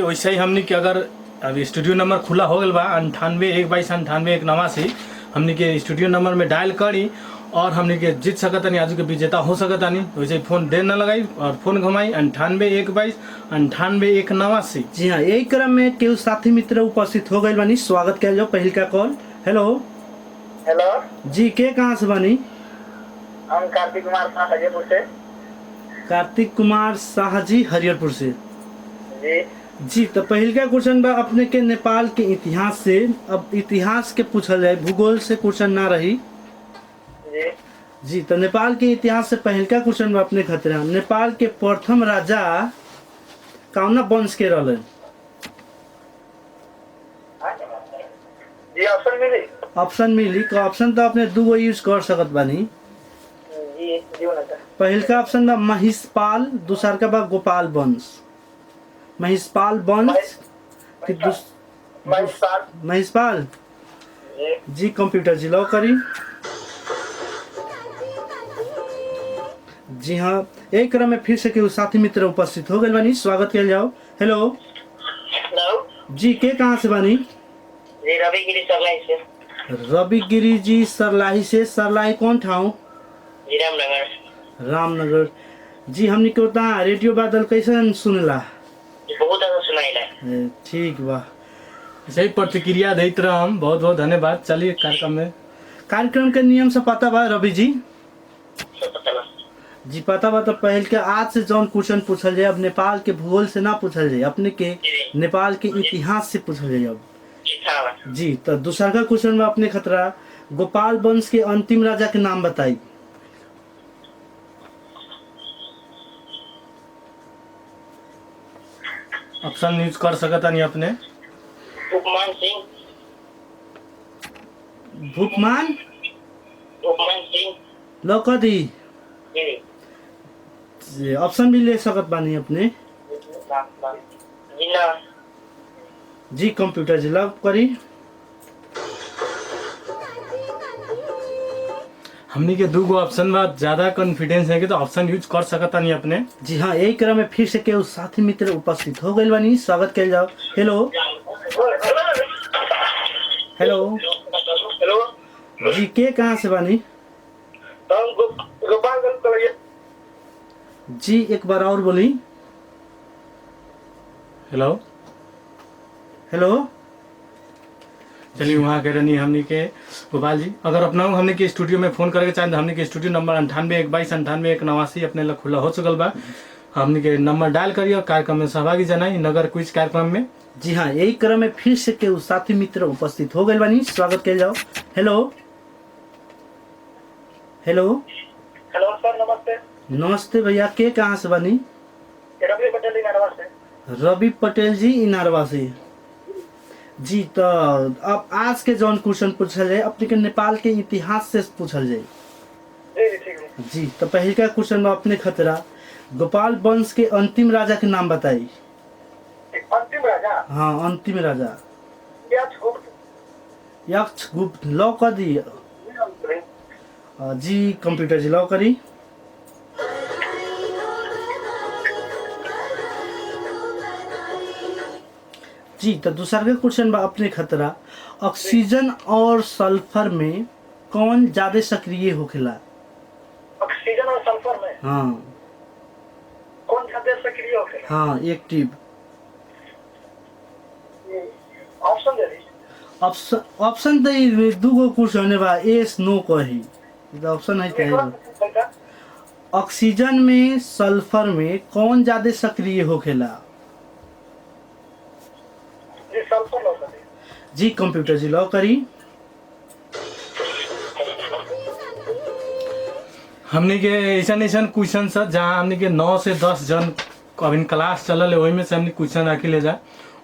वैसे ही हमने के अगर अभी स्टूडियो नंबर खुला हो गया बा 98 122 98 1 89 हमने के स्टूडियो नंबर में डायल करी और हमने के जीत सकता नहीं, आज के विजेता हो सकता नहीं। वैसे ही फोन देर न लगाई और फोन घुमाई 98 122 98 1 89। जी हाँ, यही क्रम में केहू साथी मित्र उपस्थित हो गए बानी। स्वागत किया जाओ। पहल का कॉल। हेलो हेलो जी, के कहाँ से बानी? हम कार्तिक कुमार शाह हरियरपुर से। कार्तिक कुमार शाह जी, हरियरपुर से। जी जी, तो पहल का क्वेश्चन बा अपने के नेपाल के इतिहास से। अब इतिहास के पूछल जाए, भूगोल से क्वेश्चन ना रही। जी जी, तो नेपाल के इतिहास से पहल का क्वेश्चन बा अपने खतरा। नेपाल के प्रथम राजा कौना वंश के रहलन? जी ऑप्शन मिली। ऑप्शन मिली का ऑप्शन तो अपने दो यूज कर सकत बानी। जी जी बोला था। पहल का ऑप्शन बा महिषपाल, दूसर का बा गोपाल वंश। महिषपाल वंश कि महिषपाल। जी जी कंप्यूटर जी लॉक करी। जी हाँ, एक क्रम में फिर से केहू साथी मित्र उपस्थित हो गए बानी। स्वागत किया जाओ। हेलो हेलो जी, के कहाँ से बानी? जी रविगिरी सरलाई से। रविगिरी जी सरलाही से। सरलाही कौन ठाव? जी रामनगर। रामनगर। जी, हमने के होता रेडियो बादल कैसे सुनला? बहुत ज्यादा सुनाइला। ठीक बा। सही प्रतिक्रिया देते रह हम, बहुत बहुत धन्यवाद। चलिए कार्यक्रम के नियम से पता बा रवि जी? सब पता बा। जी पता बा। तो पहल के आज से जौन क्वेश्चन पूछल जाए, अब नेपाल के भूगोल से ना पूछल जाए, अपने के नेपाल के इतिहास से पूछल जाए। अब जी, तो दूसरा का क्वेश्चन में अपने खतरा गोपाल वंश के अंतिम राजा के नाम बताई। ऑप्शन यूज कर सकता नहीं अपने। उपमान सिंह। भूपमान उपमान सिंह। लौकदी। जी जी, ऑप्शन भी ले सकत बानी अपने। जी ना। जी कंप्यूटर जी लॉक करी। हमने के दो गो ऑप्शन में ज्यादा कॉन्फिडेंस है कि तो ऑप्शन यूज कर सकता नहीं अपने। जी हाँ, यही क्रम में फिर से केहू साथी मित्र उपस्थित हो गए बानी। स्वागत किया जाओ। हेलो हेलो हेलो जी, के कहाँ से बानी? हम गोपालगंज कॉलेज। जी एक बार और बोली। हेलो हेलो चलिए वहाँ के रहनी हमने के गोपाल जी। अगर अपना हमने के स्टूडियो में फोन करके चाहे तो हमने के स्टूडियो नंबर 98 122 98 1 89 अपने लग खुला हो चुकल बा। हमने के नंबर डायल करिए और कार्यक्रम में सहभागी जनाई नगर क्विज कार्यक्रम में। जी हाँ, यही क्रम में फिर से केहू साथी मित्र उपस्थित हो गए बानी। स्वागत किया जाओ। हेलो हेलो हेलो सर नमस्ते। नमस्ते भैया, के कहाँ से बानी? रवि पटेल इनारवा से। रवि पटेल जी इनारवा से। जी, तो अब आज के जौन क्वेश्चन पूछल जाए अपने के नेपाल के इतिहास से पूछल जाए। जी ठीक है। जी, तो पहले का क्वेश्चन में अपने खतरा गोपाल वंश के अंतिम राजा के नाम बताई। अंतिम राजा। हाँ, अंतिम राजा यक्षगुप्त। यक्षगुप्त लॉक कर दी। जी कंप्यूटर जी लॉक करी। जी, तो दूसरा का क्वेश्चन बा अपने खतरा ऑक्सीजन और सल्फर में कौन ज्यादा सक्रिय होखेला? ऑक्सीजन और सल्फर में हाँ कौन ज्यादा सक्रिय होखेला? हाँ एक्टिव। ऑप्शन दे दी। ऑप्शन दे दूगो क्वेश्चन बा, एस नो कही। ऑप्शन है क्या? ऑक्सीजन में सल्फर में कौन ज्यादा सक्रिय होखेला? जी सल्फर लॉक कर दी। जी कंप्यूटर जी लॉक करी। हमने के ऐसा क्वेश्चन सर जहाँ हमने के 9 से 10 जन अभी क्लास चलल है, वही में से हमने क्वेश्चन आके ले जा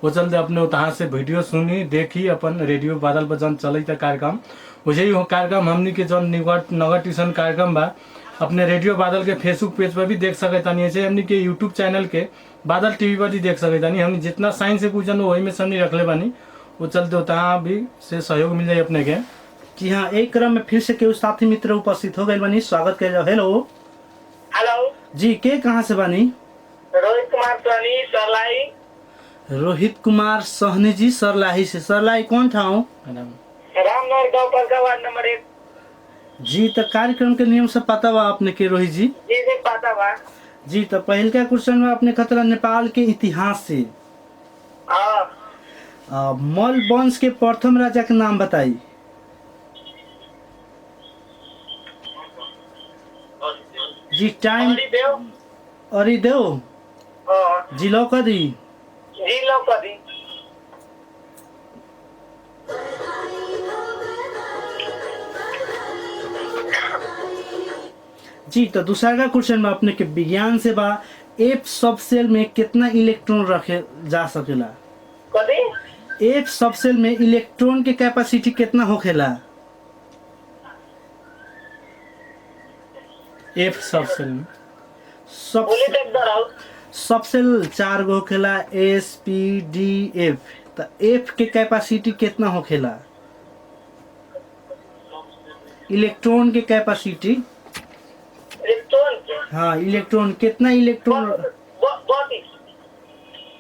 वो चलते अपने तहाँ से वीडियो सुनी देखी अपन रेडियो बादल पर जन चल कार्यक्रम वैसे ही हो कार्यक्रम हमने के जन नगर ट्यूशन कार्यक्रम बा अपने रेडियो बादल के फेसबुक पेज पर भी देख सके तानी। ऐसे हमने के यूट्यूब चैनल के बादल टीवी पर भी देख सके तानी। हमने जितना साइंस से क्वेश्चन वही में हमने रखले बानी, वो चलते तहाँ भी से सहयोग मिल जाए अपने के। जी हाँ, एक क्रम में फिर से केहू साथी मित्र उपस्थित हो गए बानी। स्वागत किया जाओ। हेलो हेलो जी, के कहाँ से बानी? रोहित कुमार सोनी सरलाई। रोहित कुमार सहनी जी सरलाही से। सरलाही कौन ठाव? रामनगर गांव पर वार्ड नंबर 1। जी तो कार्यक्रम के नियम से पता बा अपने के रोहित जी? जी जी पता बा। जी तो पहल का क्वेश्चन में अपने खतरा नेपाल के इतिहास से मल वंश के प्रथम राजा के नाम बताई। जी टाइम अरिदेव जिलो कदी जी तो दूसरा का क्वेश्चन में अपने के विज्ञान से बा एफ सब सेल में कितना इलेक्ट्रॉन रखे जा सकेला? कदी एफ सब सेल में इलेक्ट्रॉन के कैपेसिटी कितना होखेला? एफ सब सेल में सब सेल 4 गो होखेला एस पी डी एफ। तो एफ के कैपेसिटी कितना होखेला? इलेक्ट्रॉन के कैपेसिटी। हाँ इलेक्ट्रॉन कितना इलेक्ट्रॉन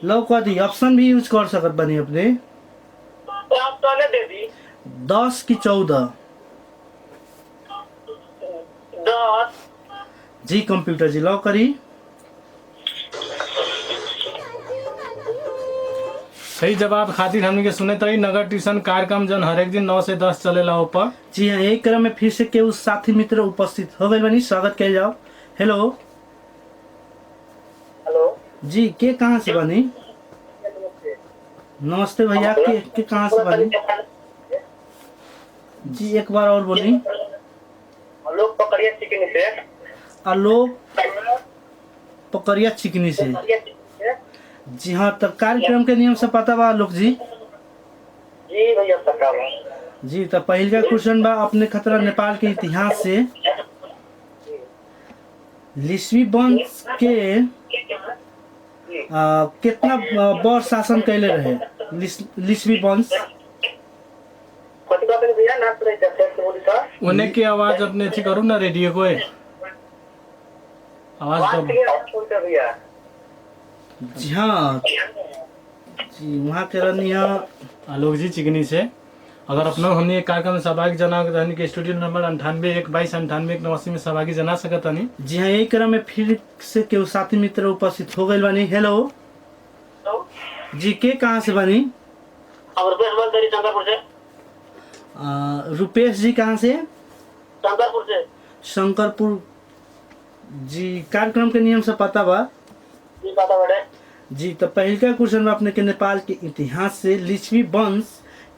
लो कदी ऑप्शन भी यूज कर सकत बनी अपने। 10 की 14? 10। जी कंप्यूटर जी लो करी। सही जवाब खातिर हमने के सुने तरी नगर ट्यूशन कार्यक्रम जन हर एक दिन 9 से 10 चलेला ऊपर। जी हाँ एक क्रम में फिर से केहू साथी मित्र उपस्थित हो गए बनी, स्वागत किया जाओ। हेलो हेलो जी के कहाँ से बनी? नमस्ते भैया के कहाँ से बनी? जी एक बार और बोली। लोग पकड़िए चिकनी से। आलोक पकड़िया चिकनी से। जी हाँ तब कार्यक्रम के नियम से पता बा आलोक जी? जी भैया पता बा। जी तो पहल का क्वेश्चन बा अपने खतरा नेपाल के इतिहास से लिस्वी वंश के कितना वर्ष शासन कैले रहे? लिस्वी वंश उन्हें की आवाज अपने अच्छी करूँ ना रेडियो को आवाज तो जी हाँ जी वहाँ के रनिया आलोक जी चिकनी से। अगर अपना हमने एक कार्यक्रम में सहभागी जना के स्टूडियो नंबर 98 में सहभागी जना सकत हनी। जी हाँ यही क्रम में फिर से केहू साथी मित्र उपस्थित हो गए बानी। हेलो जी के कहाँ से बानी? रुपेश जी कहाँ से? शंकरपुर। जी कार्यक्रम के नियम से पता बा? जी तो पहल का क्वेश्चन में अपने के नेपाल के इतिहास से लिच्छवी वंश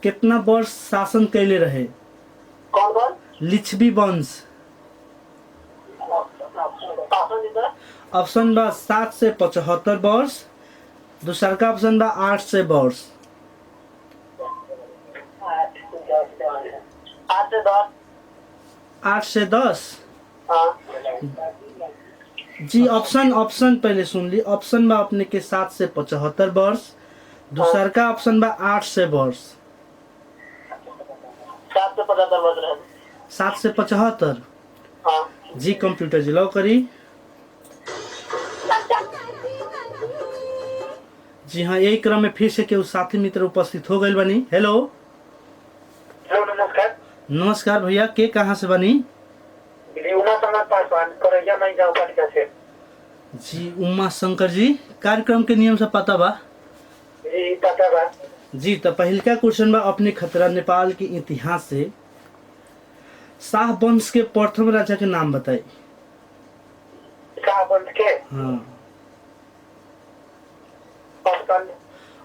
कितना वर्ष शासन कैले रहे? कौन? लिच्छवी वंश। ऑप्शन बा 7 से 75 वर्ष, दूसरा का ऑप्शन बा 8 से वर्ष। 8 से 10? जी ऑप्शन पहले सुन ली। ऑप्शन बा अपने के 7 से 75 वर्ष, दूसरा का ऑप्शन बा 8 से वर्ष। 7 से 75? जी कंप्यूटर जी लो करी। जी हाँ यही क्रम में फिर से केहू साथी मित्र उपस्थित हो गए बनी। हेलो नमस्कार। नमस्कार भैया के कहाँ से बनी? जी उमा शंकर जी कार्यक्रम के नियम से पता बा? जी पता बा। जी तो पहल का क्वेश्चन बा अपने खतरा नेपाल के इतिहास से शाह वंश के प्रथम राजा के नाम बताई। शाह वंश के? हाँ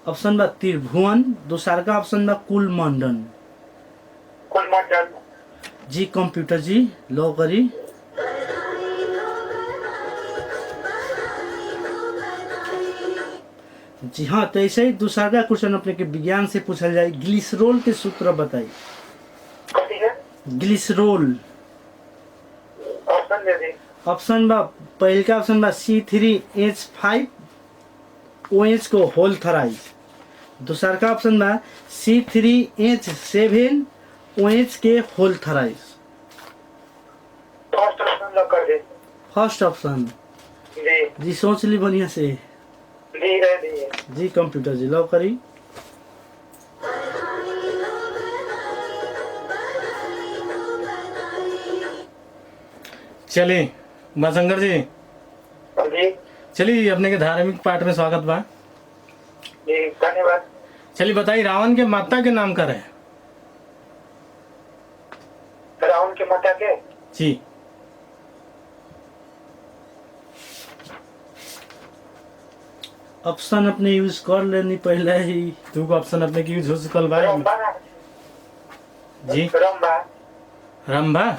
ऑप्शन बा त्रिभुवन, दूसरा का ऑप्शन बा कुलमंडन। जी कंप्यूटर जी लो करी। जी हाँ तो ऐसे ही दूसरा का क्वेश्चन अपने के विज्ञान से पूछा जाए। ग्लिसरोल के सूत्र बताइए। ग्लिसरोल ऑप्शन बा पहले का ऑप्शन बा C3H5OH को होल थराइज, दूसरा का ऑप्शन बा C3H7OH के होल थराइज। फर्स्ट ऑप्शन जी सोच ली बढ़िया से। जी रह दिए। जी कंप्यूटर जी लॉक करी। चलिए उमाशंकर जी, जी चलिए अपने के धार्मिक पाठ में स्वागत बा। जी धन्यवाद। चलिए बताइए, रावण के माता के नाम कर है? रावण के माता के जी ऑप्शन अपने यूज कर लेनी पहले ही। दू गो ऑप्शन अपने के यूज हो चुकल बा। रंभा जी रंभा रंभा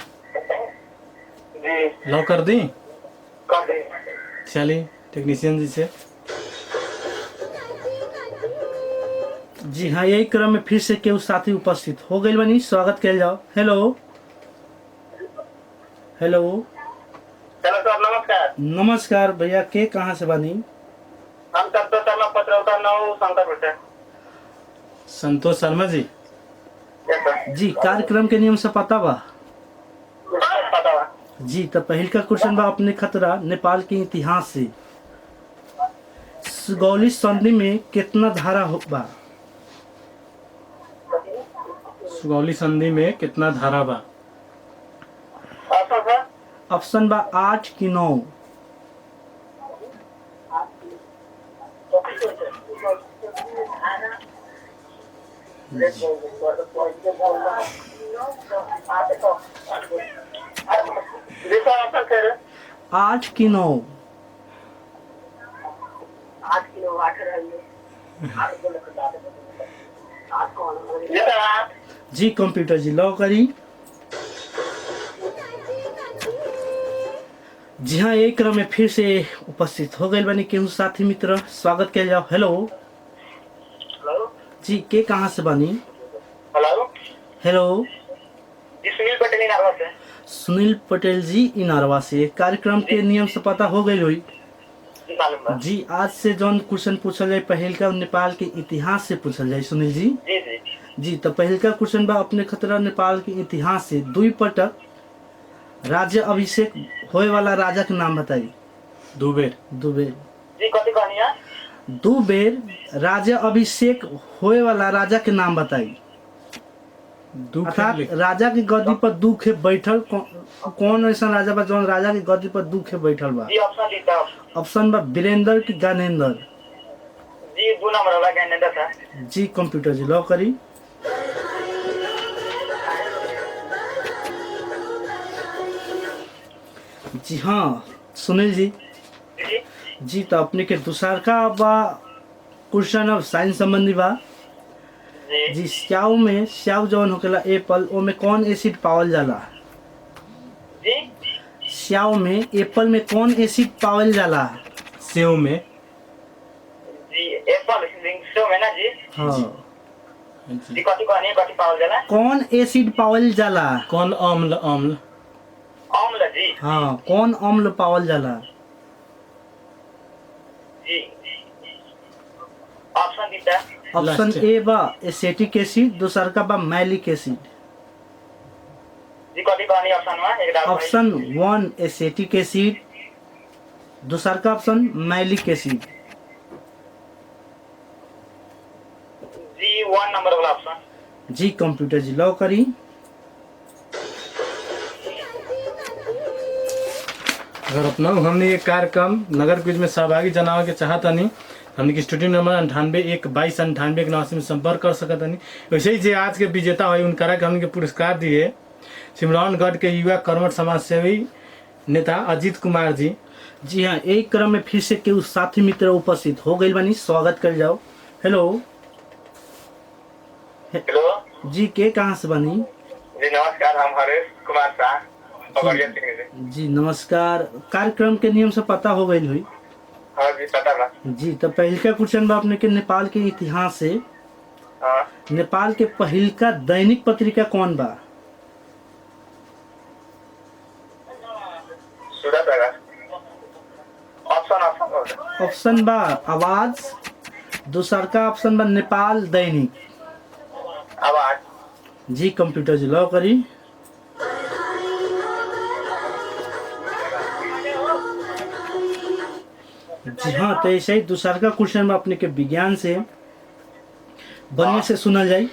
जी लॉक कर दी। कर दे। चलिए टेक्नीशियन जी से। जी हाँ, यही क्रम में फिर से केहू साथी उपस्थित हो गई बनी, स्वागत किया जाओ। हेलो हेलो चलो सर नमस्कार। नमस्कार भैया, के कहाँ से बनी? हम संतोष शर्मा पत्रौता नौ शंकरपुर से। संतोष शर्मा जी। Yes sir. जी कार्यक्रम के नियम से पता बा? पता बा। जी तो पहल का क्वेश्चन बा अपने खतरा नेपाल के इतिहास से। सुगौली संधि में कितना धारा बा? सुगौली संधि में कितना धारा बा? ऑप्शन सर ऑप्शन बा 8 कि 9। जी सर ऑप्शन कह रहे 8 कि 9? 8 किलो 8 रहिए। जी सर 8। जी कंप्यूटर जी लॉक करी। जी हाँ, एक क्रम में फिर से उपस्थित हो गए बनी केहू साथी मित्र, स्वागत किया जाओ। हेलो हेलो जी, के कहाँ से बनी? हेलो हेलो जी सुनील पटेल नागवा से। सुनील पटेल जी इनारवा से। कार्यक्रम के नियम से पता हो गई हुई। जी मालूम बा। जी आज से जौन क्वेश्चन पूछल जाए पहल का नेपाल के इतिहास से पूछल जाए सुनील जी। जी जी जी तो पहल का क्वेश्चन बा अपने खतरा नेपाल के इतिहास से दुई पटक राज्य अभिषेक होए वाला राजा के नाम बताई। दो बेर। दो बेर। जी कथी कहनी है? दो बेर राज्य अभिषेक होए वाला राजा के नाम बताई। दू अर्थात खेल राजा की गद्दी पर दुखे बैठल कौन ऐसा राजा बा जौन राजा की गद्दी पर दुखे बैठल बा? जी ऑप्शन दी था। ऑप्शन बा वीरेंद्र की ज्ञानेंद्र। जी 2 नंबर वाला कैंडिडेट था। जी कंप्यूटर जी लॉक करी। जी हाँ सुनील जी। जी जी तो अपने के दूसर का बा क्वेश्चन ऑफ साइंस संबंधी बा। जी जी स्याउ में स्याउ जौन होकेला एप्पल, ओमे कौन एसिड पावल जाला? जी स्याउ में एप्पल में कौन एसिड पावल जाला? सेव में। जी एप्पल शो में ना जी। हाँ जी कथी कहनी है? कथी पावल जाला? कौन एसिड पावल जाला? कौन अम्ल? अम्ल। अम्ल जी। हाँ कौन अम्ल पावल जाला? जी ऑप्शन दी था। Option last. ए बा एसिटिक एसिड, दूसर का बा मैलिक एसिड। जी कथी कहनी ऑप्शन में? एक डाल ऑप्शन 1 एसिटिक एसिड, दूसर का ऑप्शन मैलिक एसिड। जी 1 नंबर वाला ऑप्शन। जी कंप्यूटर जी लॉक करी। अगर अपना हमने ये कार्यक्रम नगर क्विज में सहभागी जनावे के चाहतनी, हमने के स्टूडियो नंबर 98 1 22 98 89 में संपर्क कर सकतनी। वैसे ही जे आज के विजेता हुई उनकरा के हमने के पुरस्कार दिए सिमरौनगढ़ के युवा कर्मठ समाज सेवी नेता अजीत कुमार जी। जी हाँ, एक क्रम में फिर से केहू साथी मित्र उपस्थित हो गई बनी, स्वागत कर जाओ। हेलो हेलो जी, के कहाँ से बनी? जी नमस्कार, हम हरेश कुमार शाह पकड़िया सिंह से। जी नमस्कार। कार्यक्रम के नियम से पता हो गई हुई। हाँ जी पता बा। जी तो पहलका क्वेश्चन बा अपने के नेपाल के इतिहास से। हाँ नेपाल के पहिलका दैनिक पत्रिका कौन बा? सूरज प्रकाश। ऑप्शन ऑप्शन बा आवाज, दूसर का ऑप्शन बा नेपाल दैनिक। आवाज। जी कंप्यूटर जी लॉक करी। जी जी हाँ, तो ऐसे ही दूसरा का क्वेश्चन में अपने के विज्ञान से बढ़िया से सुनल जाई।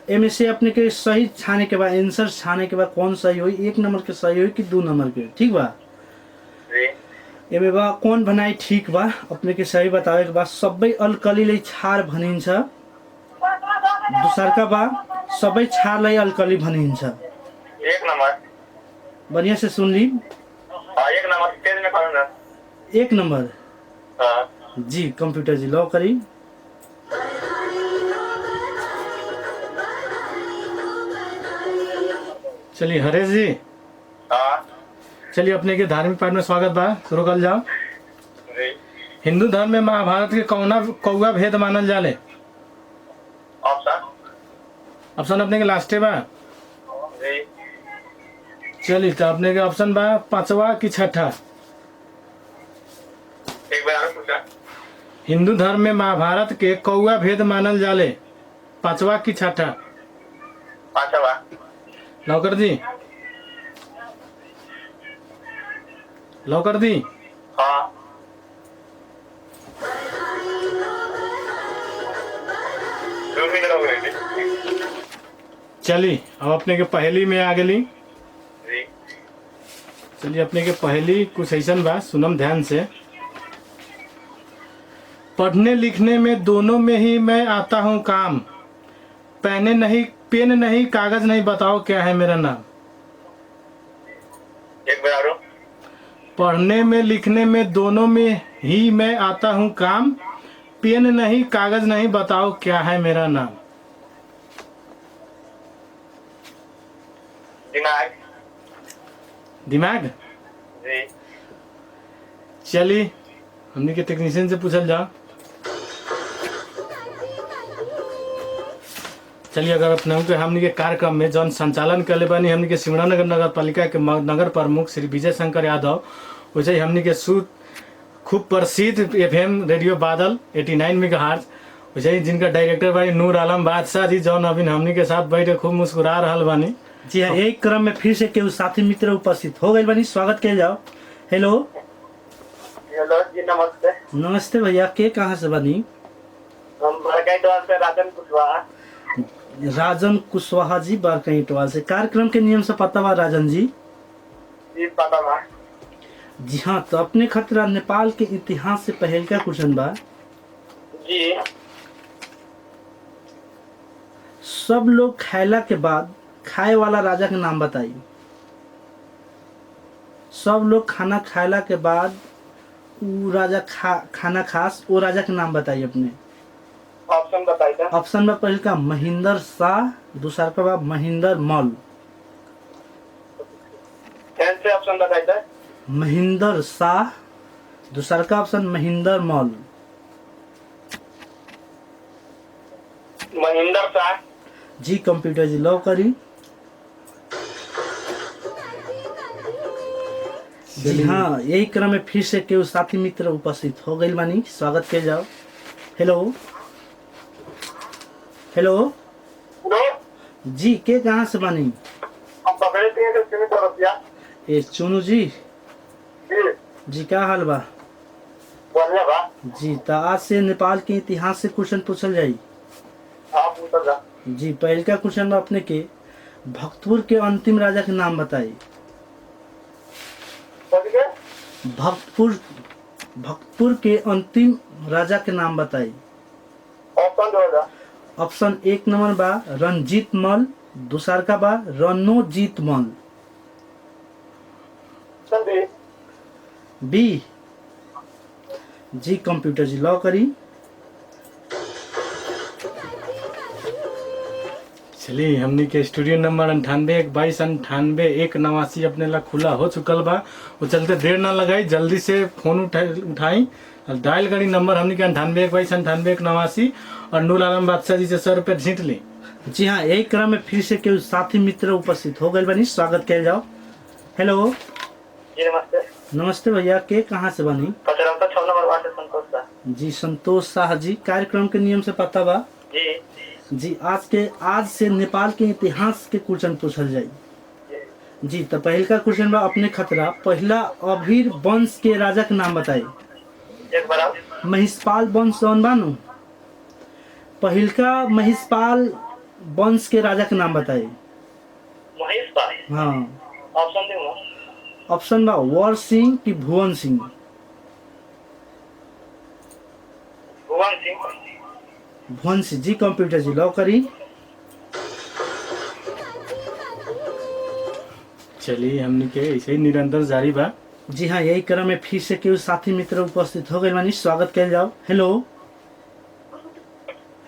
एमे से अपने के सही छाने के बाद, आंसर छाने के बाद कौन सही होई, 1 नंबर के सही होई कि 2 नंबर के, ठीक बा। जी एमे बा कौन बनाई ठीक बा, अपने के सही बतावे के बाद सबै अल्कली ले क्षार भनिन्छ। दूसरा बा सबै क्षारलाई अल्कली भनिन्छ। 1 नंबर। बढ़िया से सुन ली। 1 नंबर तेज में करूँ ना। 1 नंबर जी कंप्यूटर जी लॉ करी। चलिए हरेश जी, चलिए अपने के धार्मिक पाठ में स्वागत बा, शुरू कर जाओ। जी हिंदू धर्म में महाभारत के कौना कौआ भेद मानल जाले? ऑप्शन। ऑप्शन अपने के लास्टे बा। जी चलिए तो अपने के ऑप्शन बा 5वां कि 6ठा? एक बार और पूछा। हिंदू धर्म में महाभारत के कौआ भेद मानल जाले, 5वां कि 6ठा? 5वां। लॉकर दी, लॉकर दी। हाँ चलिए अब अपने के पहेली में आ गई। जी चलिए अपने के पहेली कुछ ऐसा बा, सुनम ध्यान से। पढ़ने लिखने में दोनों में ही मैं आता हूँ काम, पेन नहीं कागज नहीं, बताओ क्या है मेरा नाम? एक बार और। पढ़ने में लिखने में दोनों में ही मैं आता हूँ काम, पेन नहीं कागज नहीं, बताओ क्या है मेरा नाम? दिमाग। दिमाग। जी चलिए हमने के टेक्नीशियन से पूछल जाओ। चलिए अगर अपने के हमने के कार्यक्रम में जौन संचालन करले बानी हमने के सिमरानगर नगर पालिका के नगर प्रमुख श्री विजय शंकर यादव, वैसे ही हमने के खूब प्रसिद्ध FM रेडियो बादल 89 मेगाहर्ट्ज, वैसे ही जिनका डायरेक्टर बानी नूर आलम बादशाह जी, जौन अभी हमने के साथ बैठे खूब मुस्कुरा रहल बानी। जी हाँ, एक क्रम में फिर से केहू साथी मित्र उपस्थित हो गए बानी, स्वागत किया जाओ। हेलो हेलो जी नमस्ते। नमस्ते भैया, के कहाँ से बानी? हम बरकाईटवाल से राजन कुशवाहा। राजन कुशवाहा जी बरकाईटवाल से। कार्यक्रम के नियम से पता बा राजन जी? जी पता बा। जी हाँ, तो अपने खतरा नेपाल के इतिहास से पहल का क्वेश्चन बा। जी सब लोग खायला के बाद खाए वाला राजा के नाम बताई। सब लोग खाना खायला के बाद उ राजा खाना खास, वो राजा के नाम बताइए अपने। ऑप्शन बताइए। ऑप्शन में पहले का महेंद्र शाह, दूसरा का बा महेंद्र मल। कैसे ऑप्शन बताइए? महेंद्र शाह, दूसरा का ऑप्शन महेंद्र मल। महेंद्र शाह। जी कंप्यूटर जी लॉ करी। जी हाँ, यही क्रम में फिर से केहू साथी मित्र उपस्थित हो गई बानी, स्वागत किया जाओ। हेलो हेलो हेलो जी, के कहाँ से बानी? हम पकड़े थे तो कितने रुपया? ए चुनू जी, जी जी क्या हाल बा? बढ़िया बा। जी तो आज से नेपाल के इतिहास से क्वेश्चन पूछल जाई। आप पूछ जा। जी पहले का क्वेश्चन बा अपने के, भक्तपुर के अंतिम राजा के नाम बताई। भक्तपुर के अंतिम राजा के नाम बताई। ऑप्शन दो। ऑप्शन 1 नंबर बा रणजीत मल, दूसरा का बा रणोजीत मल। बी जी कंप्यूटर जी लॉ करी। चलिए हमनी के स्टूडियो नंबर 9812289189 अपने ला खुला हो चुकल बा। वो चलते देर ना लगाई, जल्दी से फोन उठाई और डायल करी नंबर हमनी के 9812289189 और नूर आलम बादशाह जी से 100 रुपये जीत ली। जी हाँ, यही क्रम में फिर से केहू साथी मित्र उपस्थित हो गए बनी, स्वागत किया जाओ। हेलो जी नमस्ते। नमस्ते भैया, के कहाँ से बनी? 6 नंबर वार्ड से संतोष शाह। जी संतोष शाह जी, कार्यक्रम के नियम से पता बा? जी जी आज से नेपाल के इतिहास के क्वेश्चन पूछल जाई। जी तो पहल का क्वेश्चन बा अपने खतरा, पहला अभीर वंश के राजा के नाम बताई। एक बार आओ। महिषपाल वंश जौन बानू, पहिलका महिषपाल वंश के राजा के नाम बताई। महेशपाल। हाँ, ऑप्शन दूंगा। ऑप्शन बा वर सिंह कि भुवन सिंह। भुवन सिंह। भुवन सिंह जी। कंप्यूटर जी लॉक करी। चलिए हमने के ऐसे ही निरंतर जारी बा। जी हाँ, यही क्रम में फिर से केहू साथी मित्र उपस्थित हो गए बानी, स्वागत कल जाओ। हेलो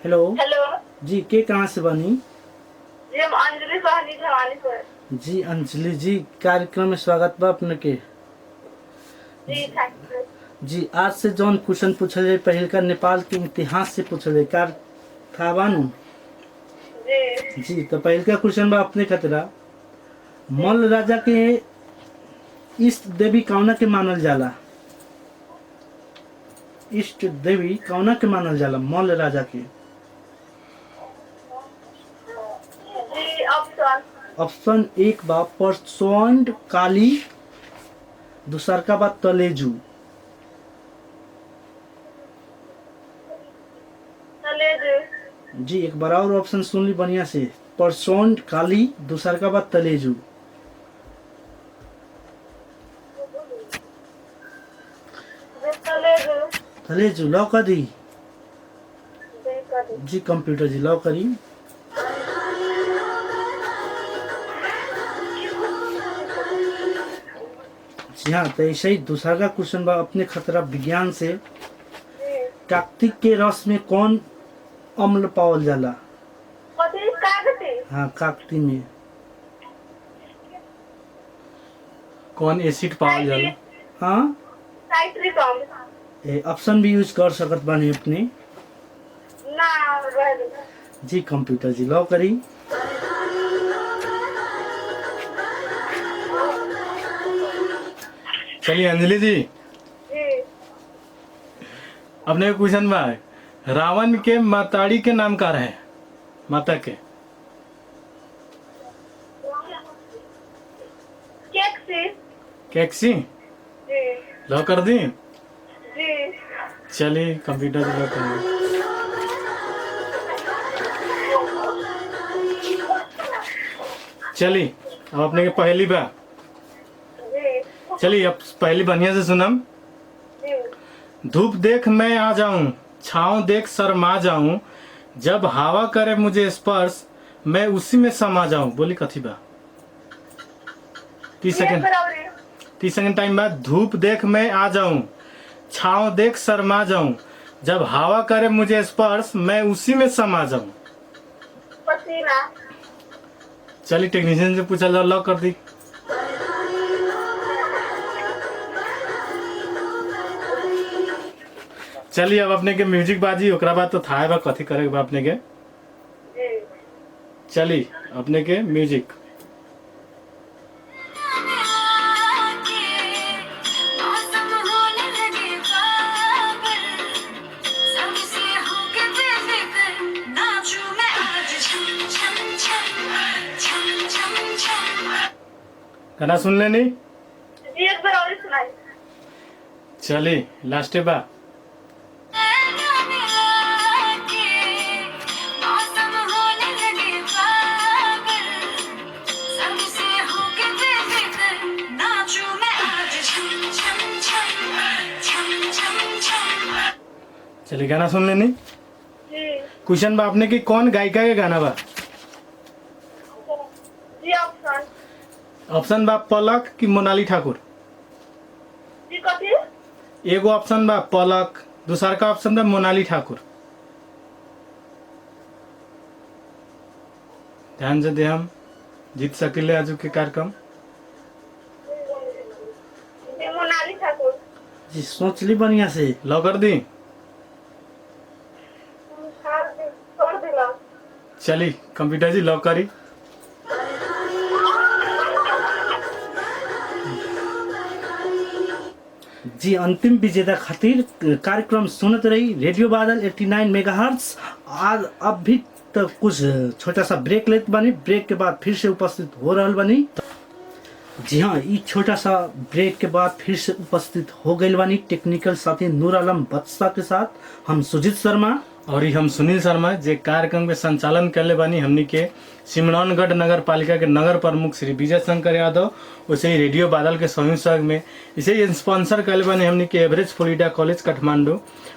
हेलो हेलो जी, के कहाँ से बनी? जी, हम अंजलि सहनी झवानी से। जी अंजलि जी, कार्यक्रम में स्वागत बा अपने के। जी थैंक यू। जी, आज से जौन क्वेश्चन पूछल जाए पहिल का नेपाल के इतिहास से पूछल जाए, कार था बानू? जी जी, तो पहिल का क्वेश्चन बा अपने खतरा, मल्ल राजा के इष्ट देवी कौना के मानल जाला? इष्ट देवी कौना के मानल जाला मल्ल राजा के? जी ऑप्शन। ऑप्शन एक बा परसौंड काली, दूसर का बा तलेजू। तलेजू। जी, एक बार और ऑप्शन सुन ली बढ़िया से, परसौंड काली, दूसर का बा तलेजू। तलेजू। तलेजू लॉक कर दी। जी कर दी। जी कंप्यूटर जी लॉक करी। जी हाँ, तो ऐसे ही दूसरा का क्वेश्चन बा अपने खतरा विज्ञान से, जी कार्तिक के रस में कौन अम्ल पावल जाला? कथी कागती? हाँ, काकती में कौन एसिड पावल जाला? हाँ, साइट्रिक अम्ल। ऑप्शन भी यूज कर सकत बानी अपने। ना रह दे। जी कंप्यूटर जी लॉक करी। चलिए अंजलि जी, जी अपने क्वेश्चन बा, रावण के माताड़ी के नाम का रहे? माता के। केक्सी। कैक्सी जी लॉक कर दी। जी चलिए कंप्यूटर लॉक कर दी। चलिए अब अपने के पहली बा। जी चलिए अब पहली बढ़िया से सुनम। जी। धूप देख मैं आ जाऊं, छाँव देख शर्मा जाऊं, जब हवा करे मुझे स्पर्श मैं उसी में समा जाऊं। बोली कथी बा? 30 सेकंड, 30 सेकंड टाइम बाद। धूप देख मैं आ जाऊं, छाँव देख शर्मा जाऊं, जब हवा करे मुझे स्पर्श मैं उसी में समा जाऊं। पसीना। चलिए टेक्नीशियन से पूछा जाओ, लॉक कर दी। चलिए अब अपने के म्यूजिक बाजी, ओकरा बाद तो था बा कथी करे बा अपने के। जी चलिए अपने के म्यूजिक। गाना सुन लेनी। जी एक बार और सुनाई। चलिए लास्ट बा। चलिए गाना सुन लेनी। जी क्वेश्चन बा अपने की, कौन गायिका के गाना बा? जी ऑप्शन। ऑप्शन बा पलक कि मोनाली ठाकुर। जी कथी? एगो ऑप्शन बा पलक, दूसरा का ऑप्शन बा मोनाली ठाकुर। ध्यान से दे, हम जीत सकिले आज के कार्यक्रम। जी मोनाली ठाकुर। जी सोच ली बढ़िया से। लॉक कर दी। छोड़ दिला। चलिए कंप्यूटर जी लॉक करी। जी अंतिम विजेता खातिर कार्यक्रम सुनत रही रेडियो बादल 89 मेगाहर्ट्ज। आज अब भी तो कुछ छोटा सा ब्रेक लेते बनी, ब्रेक के बाद फिर से उपस्थित हो रहल बनी। जी हाँ, ई छोटा सा ब्रेक के बाद फिर से उपस्थित हो गए बानी टेक्निकल साथी नूर आलम बदशाह के साथ हम सुजीत शर्मा और हम सुनील शर्मा जे कार्यक्रम के संचालन करले बानी हमनी के सिमरौनगढ़ नगर पालिका के नगर प्रमुख श्री विजय शंकर यादव, वैसे ही रेडियो बादल के सहयोग में इसे ही स्पॉन्सर करले बानी हमनी के एवरेज फ्लोरिडा कॉलेज काठमांडू।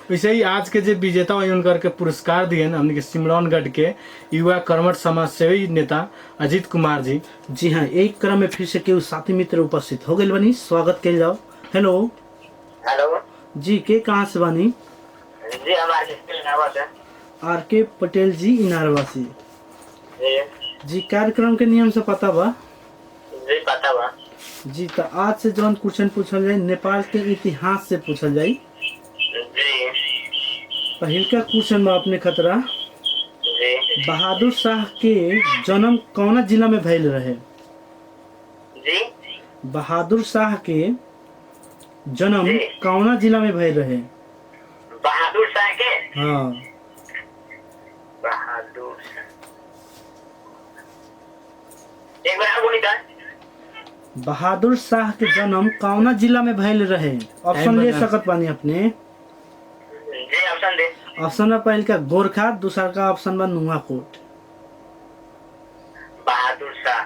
वैसे ही आज के जो विजेता हुई उनकर के पुरस्कार दिए हमनी के सिमरौनगढ़ के युवा कर्मठ समाज सेवी नेता अजीत कुमार जी। जी हाँ, एक क्रम में फिर से केहू साथी मित्र उपस्थित हो गए बानी, स्वागत कल जाओ। हेलो हेलो जी, के कहाँ से बानी? जी हमारे से आर के पटेल जी इनारवासी जी जी। कार्यक्रम के नियम से पता बा? जी पता बा जी, तो आज से जौन क्वेश्चन पूछल जाए नेपाल के इतिहास से पूछल जाए। जी पहिलका क्वेश्चन बा अपने खतरा, जी बहादुर शाह के जन्म कौना जिला में भइल रहे? जी बहादुर शाह के जन्म जी। कौना जिला में भइल रहे? बहादुर शाह के हाँ, बहादुर शाह एक बार बोली था। बहादुर शाह के जन्म कौना जिला में भइल रहे? ऑप्शन ले बता। सकत बानी अपने? जी ऑप्शन दे। ऑप्शन बा पहल का गोरखा, दूसरा का ऑप्शन बा नुआकोट। बहादुर शाह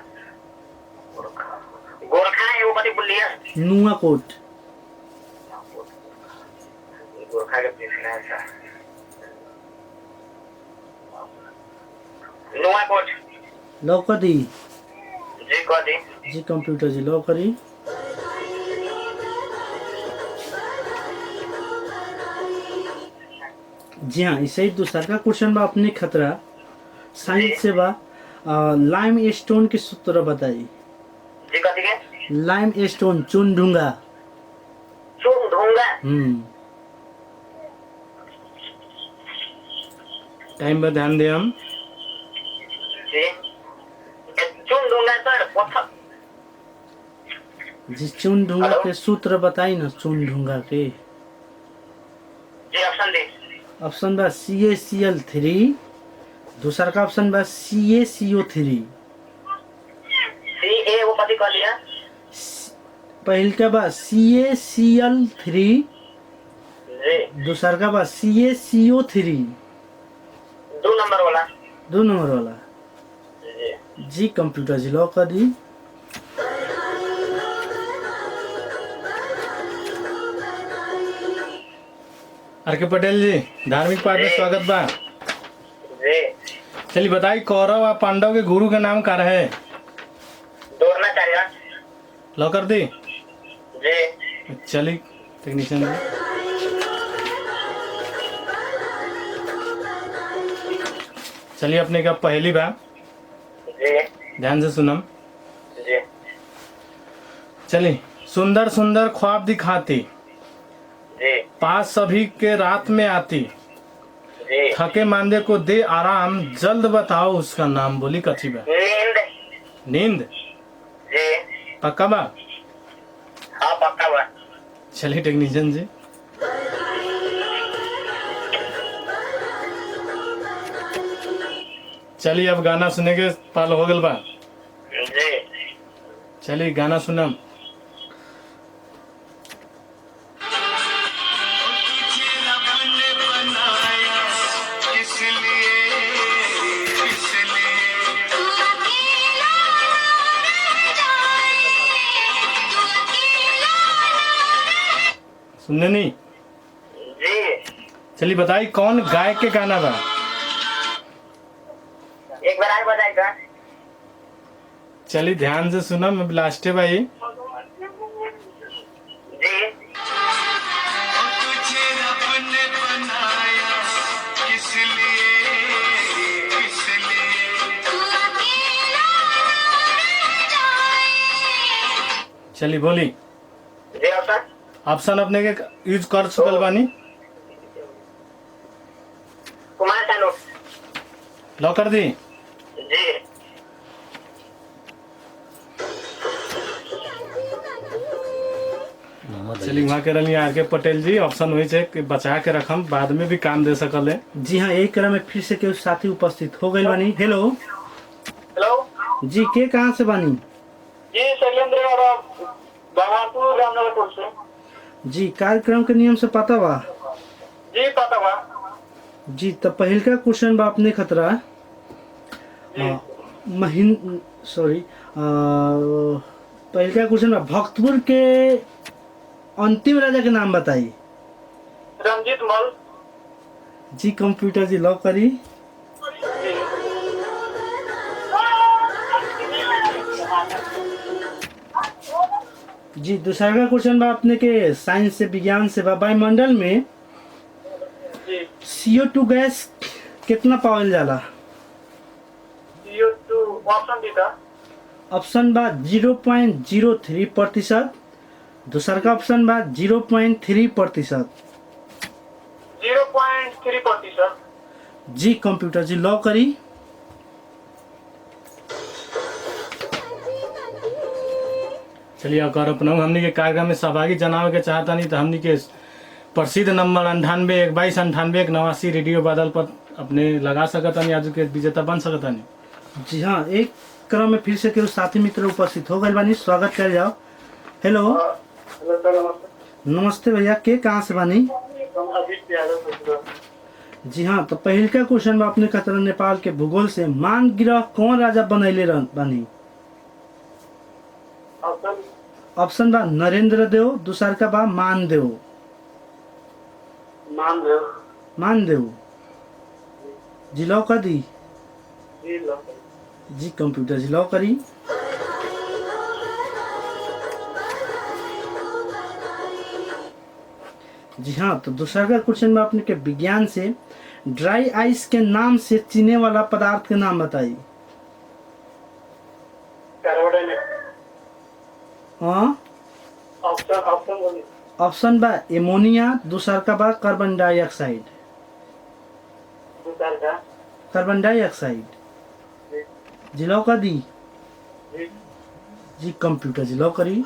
गोरखा है वो कभी बोलिए। नुआकोट। गोरखा के पिछड़ा था नुआकोट। लौक दी जी को दी। जी, कंप्यूटर जी लॉक करी। जी हाँ, इसे ही दूसरा का क्वेश्चन बा अपने खतरा साइंस से बा। लाइम स्टोन के सूत्र बताई। जी कथी के? लाइम स्टोन चुन ढूंगा। चुन ढूंगा। टाइम पर ध्यान दे हम। जी चुन ढूंगा सर पत्थर। जी, चुन ढूंगा हेलो? के सूत्र बताई ना, चुन ढूंगा के। जी ऑप्शन दे। ऑप्शन बा CaCl3, दूसरा का ऑप्शन बा CaCO3। सी ए वो कथी कह लिया? पहल का बा CaCl3, जी दूसरा का बा CaCO3। दो नंबर वाला। 2 नंबर वाला। जी जी, कंप्यूटर जी लॉक कर दी। आर के पटेल जी, धार्मिक पाठ में जी। स्वागत बा। जी चलिए बताई, कौरव और पांडव के गुरु का नाम का रहे? द्रोणाचार्य। लॉक कर दी। जी चलिए टेक्नीशियन जी। चलिए अपने का पहली बार जी ध्यान से सुनम। जी चलिए, सुंदर सुंदर ख्वाब दिखाती, जी पास सभी के रात में आती, जी थके मांदे को दे आराम, जल्द बताओ उसका नाम। बोली कथी बा? नींद। नींद। जी पक्का बा? हाँ पक्का बा। चलिए टेक्नीशियन जी। चलिए अब गाना सुने के पाल हो गल बा। जी चलिए गाना सुनम। सुनने नहीं? जी चलिए बताइए कौन गायक के गाना बा? एक बार आए बताएगा। चलिए ध्यान से सुनम, अब लास्टे भाई। जी चलिए बोली। जी ऑप्शन। ऑप्शन अपने के यूज कर चुकल बानी। कुमार सानू। लॉक कर दी। जी चलिए वहाँ के रही आर के पटेल जी। ऑप्शन हुई है कि बचा के रखम, बाद में भी काम दे सकल है। जी हाँ, एक क्रम में फिर से केहू साथी उपस्थित हो गए बानी। हेलो हेलो जी, के कहाँ से बानी? जी शैलेंद्र यादव भगवानपुर रामनगरपुर से। जी कार्यक्रम के नियम से पता बा? जी पता बा। जी तो पहल का क्वेश्चन बा अपने खतरा पहल का क्वेश्चन बा भक्तपुर के अंतिम राजा के नाम बताई। रंजीत मल। जी कंप्यूटर जी लॉक करी। जी दूसरा का क्वेश्चन बा अपने के साइंस से विज्ञान से बा वायुमंडल में CO2 गैस कितना पावल जाला? CO2 ऑप्शन दी था। ऑप्शन बा 0.03%, दूसरा का ऑप्शन बा 0.3%। 0.3%। जी कंप्यूटर जी लॉक करी। चलिए अगर अपना हमने के कार्यक्रम में सहभागी जनावे के चाहता नहीं तो हमने के प्रसिद्ध नंबर 98 122 98 189 रेडियो बादल पर अपने लगा सकता नहीं, आज के विजेता बन सकता नहीं। जी हाँ, एक क्रम में फिर से केवल साथी मित्र उपस्थित हो गए बानी, स्वागत कर जाओ। हेलो हेलो सर नमस्ते। नमस्ते भैया, के कहाँ से बानी? आदित्य यादव। जी हाँ, तो पहल का क्वेश्चन बा अपने खतरा नेपाल के भूगोल से मान गिरह कौन राजा बनैले बानी? ऑप्शन बा नरेंद्र देव, दूसरा का बा मानदेव। मानदेव जी लॉक कर दी। जी कंप्यूटर जी लॉक करी। जी हाँ, तो दूसरा का क्वेश्चन में अपने के विज्ञान से ड्राई आइस के नाम से चीने वाला पदार्थ के नाम बताई। हाँ ऑप्शन बा एमोनिया, दूसरा का बा कार्बन डाइऑक्साइड। कार्बन डाइऑक्साइड जी लॉक कर दी। जी कंप्यूटर जी लॉक करी।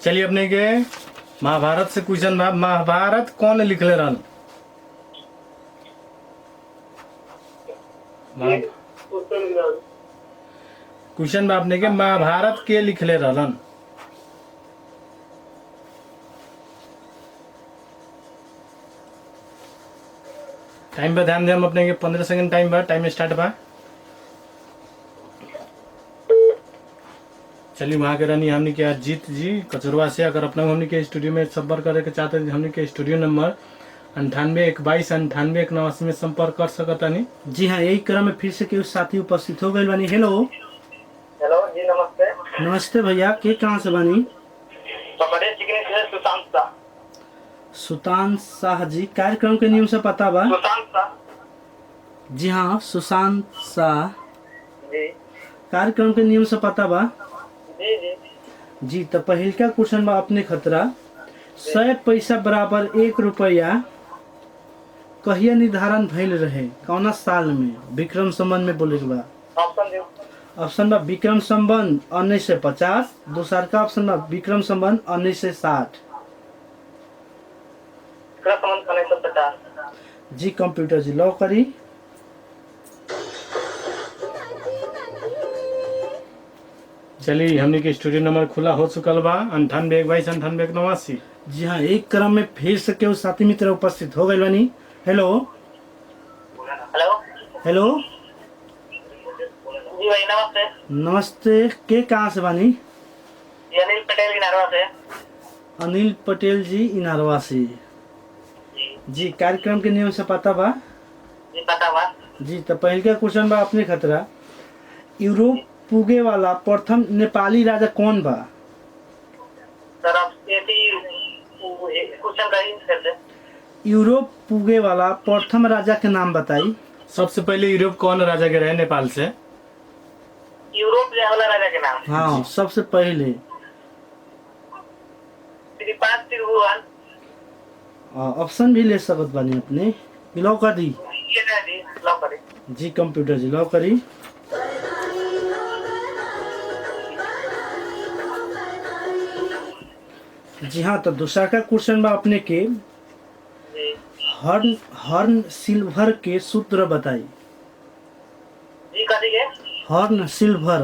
चलिए अपने के महाभारत से क्वेश्चन बा, महाभारत कौन लिखले रहन? क्वेश्चन बा अपने के महाभारत के लिखले रहन? टाइम पे ध्यान दें अपने के 15 सेकंड टाइम बा, टाइम स्टार्ट बा। चलिए वहाँ के रानी हमने के जीत जी कचरवा से अगर अपना हमने के स्टूडियो में संपर्क करे के चाहते हैं हमने के स्टूडियो नंबर 98 122 98 189 में संपर्क कर सकता नहीं। जी हाँ, यही क्रम में फिर से केवल साथी उपस्थित हो गए बानी। हेलो हेलो जी नमस्ते। नमस्ते भैया, के कहाँ से बानी? सुशांत शाह। सुशांत शाह जी, कार्यक्रम के नियम से पता बा? सुशांत शाह। जी हाँ सुशांत शाह, जी कार्यक्रम के नियम से पता बा? जी जी जी तो पहल का क्वेश्चन बा अपने खतरा 100 पैसा बराबर 1 रुपया कहिया निर्धारण भइल रहे, कौना साल में? विक्रम संबंध में बोले के बा। ऑप्शन दो। ऑप्शन बा विक्रम संबंध 1950, दूसरा का ऑप्शन बा विक्रम संबंध 1960। विक्रम संबंध 1950। जी कंप्यूटर जी लॉक करी। चलिए हमने के स्टूडियो नंबर खुला हो चुकल बा 98 122 98 189। जी हाँ, एक क्रम में फिर से केवल साथी मित्र उपस्थित हो गए बानी। हेलो हेलो हेलो जी भाई नमस्ते। नमस्ते, के कहाँ से बानी? ये अनिल पटेल इनारवा से। अनिल पटेल जी इनारवा से। जी कार्यक्रम के नियम से पता बा? जी पता बा। जी तो पहल का क्वेश्चन बा अपने खतरा यूरोप पुगे वाला प्रथम नेपाली राजा कौन बा? सर आप क्वेश्चन करिए फिर से। यूरोप पुगे वाला प्रथम राजा के नाम बताई। सबसे पहले यूरोप कौन राजा के रहे नेपाल से? यूरोप जाने वाला राजा के नाम? हाँ सबसे पहले त्रिपाद त्रिभुवन। ऑप्शन भी ले सकत बानी अपने। लॉक कर दी। ये ना जी लॉक करें। जी कंप्यूटर जी लॉक करी। जी हाँ, तो दूसरा का क्वेश्चन बा अपने के जी हर्न सिल्वर के सूत्र बताई। जी कथी के हॉर्न सिल्वर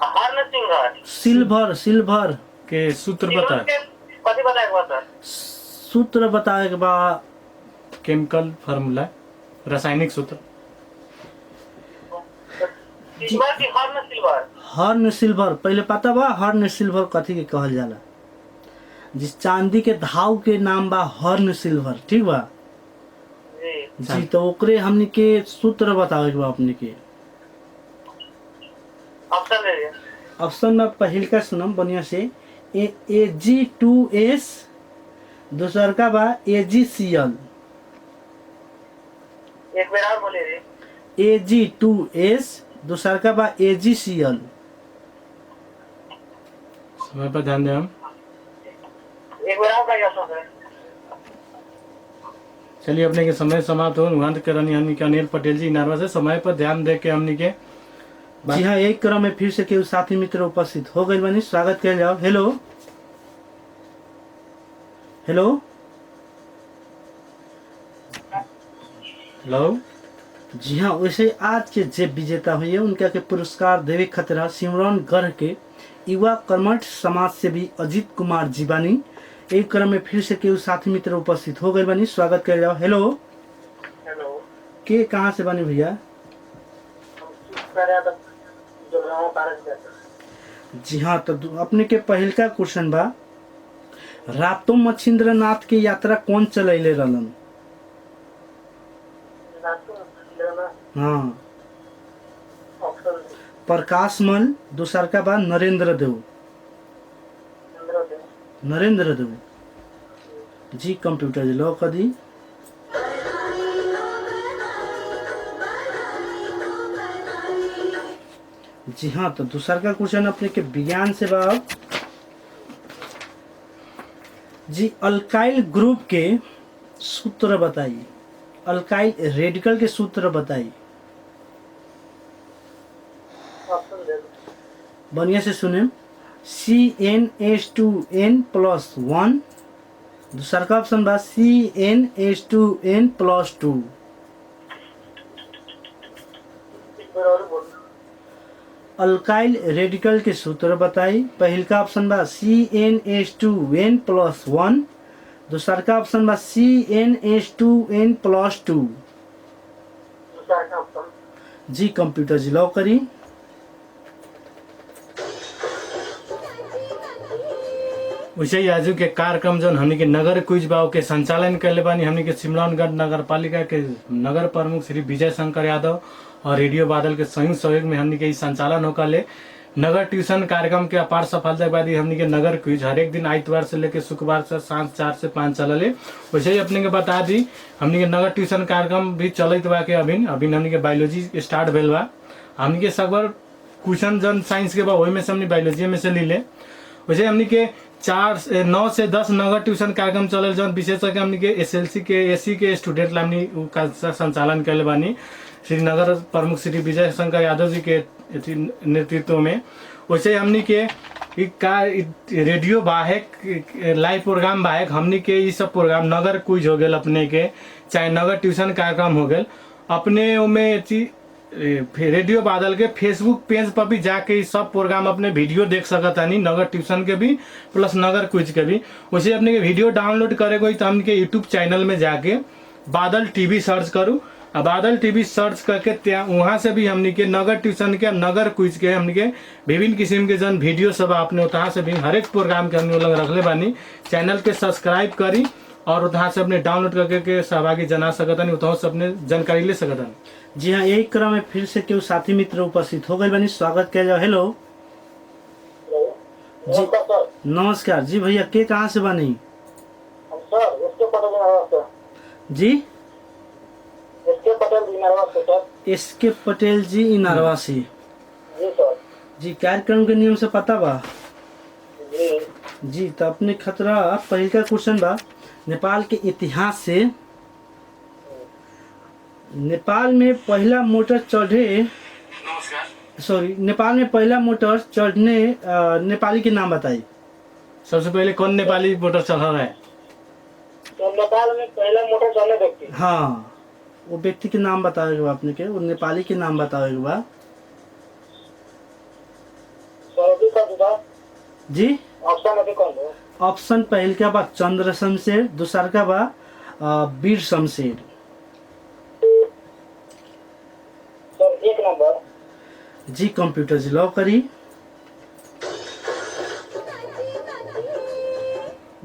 हर्न सिंगर सिल्वर सिल्वर के सूत्र बता कथी बताएगा सर सूत्र बताए के बाद केमिकल फार्मूला रासायनिक सूत्र सिल्वर की हर्न सिल्वर हॉर्न सिल्वर पहले पता बा हॉर्न सिल्वर कथी के कहल जाला जिस चांदी के धाव के नाम बा हॉर्न सिल्वर ठीक बा जी जी तो ओकरे हमनी के सूत्र बतावे के बा अपने के ऑप्शन दे दिए ऑप्शन में पहिल का सुनम बढ़िया से Ag2S दूसर का बा AgCl एक बार और बोलिए जी Ag2S दूसर का बा AgCl समय पर ध्यान दें हम। एक बार और क्या ऑप्शन है चलिए अपने के समय समाप्त हो अनुवाद करनी हमनी के अनिल पटेल जी इनारवा से समय पर ध्यान दे के हमनी के जी हाँ एक क्रम में फिर से केहू साथी मित्र उपस्थित हो गए बनी स्वागत किया जाओ हेलो हेलो हेलो जी हाँ वैसे आज के जे विजेता हुए उनका के पुरस्कार देवे खतरा सिमरन गढ़ के युवा कर्मठ समाज सेवी अजीत कुमार जी बानी एक क्रम में फिर से केहू साथी मित्र उपस्थित हो गए बनी स्वागत किया जाओ हेलो हेलो के कहाँ से बनी भैया जी हाँ तो अपने के पहिल का क्वेश्चन बा रातो मच्छिंद्र नाथ के यात्रा कौन चलैले रहलन हाँ प्रकाश मल दूसर का बा नरेंद्र देव नरेंद्र देव जी कंप्यूटर लो कदी जी हाँ तो दूसर का क्वेश्चन अपने के विज्ञान से बा जी अल्काइल ग्रुप के सूत्र बताइए अल्काइल रेडिकल के सूत्र बताइए बढ़िया से सुने CnH2n+1 दूसरा का ऑप्शन बा CnH2n+2 अल्काइल रेडिकल के सूत्र बताई पहल का ऑप्शन बा CnH2n+1 दूसरा का ऑप्शन बा CnH2n+2 जी कंप्यूटर जी लॉक करी वैसे ही आजू के कार्यक्रम जो हमनी के नगर क्विज बाव के संचालन करले बानी हमनी के सिमरनगढ़ नगर पालिका के नगर प्रमुख श्री विजय शंकर यादव और रेडियो बादल के संयुक्त सहयोग में हमनी के संचालन होकर नगर ट्यूशन कार्यक्रम के अपार सफलता के बाद हमनी के नगर क्विज हर एक दिन आइतवार से लेकर शुक्रवार से सांझ 4 से 5 चलले वैसे ही अपने के बता दी हमनी के नगर ट्यूशन कार्यक्रम भी चलत बा के अभी हमनी के बायोलॉजी स्टार्ट भेल बा हमनी के सगवर क्वेश्चन जन साइंस के बा वही में से हमनी बायोलॉजी में से ली वैसे हमनी के 9 से 10 नगर ट्यूशन कार्यक्रम चलल जन विशेष करके हमनी के SLC के SC के स्टूडेंट ला हमनी का संचालन करले बानी श्री नगर प्रमुख श्री विजय शंकर यादव जी के नेतृत्व में वैसे हमनी के रेडियो बाहेक लाइव प्रोग्राम बाहेक हमनी के ये सब प्रोग्राम नगर क्विज हो गए अपने के चाहे नगर ट्यूशन कार्यक्रम हो गए अपने में रेडियो बादल के फेसबुक पेज पर भी जाके सब प्रोग्राम अपने वीडियो देख सकता नहीं नगर ट्यूशन के भी प्लस नगर क्विज के भी वैसे अपने के वीडियो डाउनलोड करे कोई तो हमके यूट्यूब चैनल में जाके बादल टीवी सर्च करूँ बादल टीवी सर्च करके वहाँ से भी हमनी के नगर ट्यूशन के नगर क्विज के हमनी के विभिन्न किस्म के जन वीडियो सब आपने उतना से भी हर एक प्रोग्राम के हमने लग रखले बानी चैनल के सब्सक्राइब करी और उतना से अपने डाउनलोड करके के सहभागी जना सकता नहीं उतना से अपने जानकारी ले सकता। जी हाँ यही क्रम में फिर से केहू साथी मित्र उपस्थित हो गए बनी स्वागत किया जाओ हेलो जी नमस्कार जी भैया के कहाँ से बनी जी SK पटेल जी इनारवा से जी कार्यक्रम के नियम से पता बा जी तो अपने खतरा पहले का क्वेश्चन बा नेपाल के इतिहास से नेपाल में पहला मोटर चढ़े नेपाल में पहला मोटर चढ़ने नेपाली के नाम बताई सबसे पहले कौन नेपाली मोटर चढ़ा रहा है तो नेपाल में पहला मोटर चढ़ने व्यक्ति हाँ वो व्यक्ति के नाम बतावे के बा अपने के, वो नेपाली के नाम बतावे के बा। जी ऑप्शन अभी कौन है? ऑप्शन पहल का बा चंद्र शमशेर, दूसर का बा वीर शमशेर। Sir 1 number. जी कंप्यूटर जी लॉक करी।